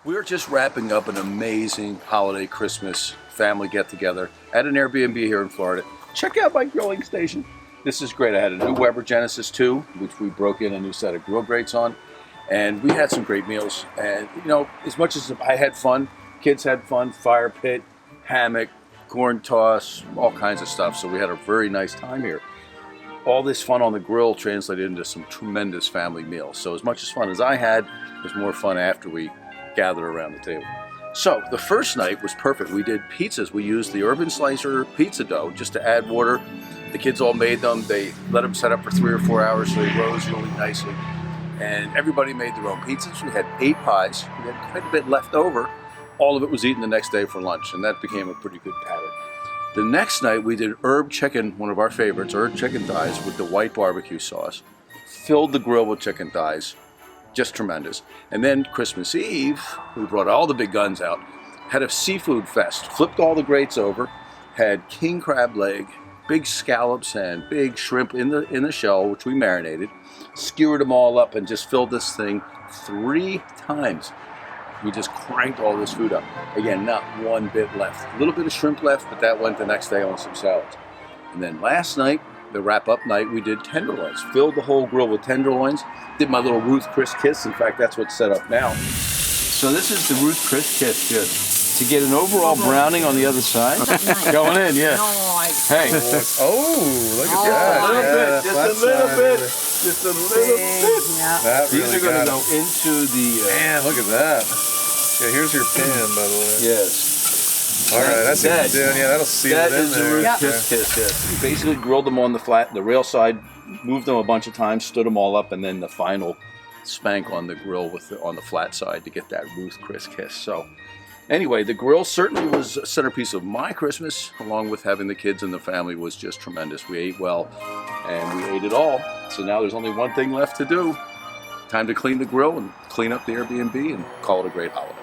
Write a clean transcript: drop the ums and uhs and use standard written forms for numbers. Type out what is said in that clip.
We're just wrapping up an amazing holiday Christmas family get-together at an Airbnb here in Florida. Check out my grilling station. This is great. I had a new Weber Genesis 2, which we broke in a new set of grill grates on, and we had some great meals. And you know, as much as I had fun, kids had fun, fire pit, hammock, corn toss, all kinds of stuff. So we had a very nice time here. All this fun on the grill translated into some tremendous family meals. So as much as fun as I had, it was more fun after we gathered around the table. So the first night was perfect. We did pizzas. We used the Urban Slicer pizza dough just to add water. The kids all made them. They let them set up for 3 or 4 hours so they rose really nicely. And everybody made their own pizzas. We had 8 pies. We had quite a bit left over. All of it was eaten the next day for lunch, and that became a pretty good pattern. The next night we did herb chicken, one of our favorites, herb chicken thighs with the white barbecue sauce. Filled the grill with chicken thighs. Just tremendous. And then Christmas Eve, we brought all the big guns out, had a seafood fest, flipped all the grates over, had king crab leg, big scallops and big shrimp in the shell, which we marinated, skewered them all up and just filled this thing 3 times. We just cranked all this food up. Again, not one bit left. A little bit of shrimp left, but that went the next day on some salads. And then last night, the wrap-up night, we did tenderloins. Filled the whole grill with tenderloins. Did my little Ruth Chris Kiss. In fact, that's what's set up now. So this is the Ruth Chris Kiss, just to get an overall browning on the other side. Going in, yeah. Nice. Hey. Oh, look at that. Just a little bit. Just a little bit. Yeah. That These really are going to got go it. into the... Man, look at that. Yeah, here's your pin, by the way. Yes. All right, that's what you're doing. Yeah, that'll seal That it in is the there. Ruth Yep. Chris Kiss, yes. We basically grilled them on the flat, the rail side, moved them a bunch of times, stood them all up, and then the final spank on the grill on the flat side to get that Ruth Chris Kiss. So anyway, the grill certainly was a centerpiece of my Christmas, along with having the kids and the family was just tremendous. We ate well, and we ate it all. So now there's only one thing left to do. Time to clean the grill and clean up the Airbnb and call it a great holiday.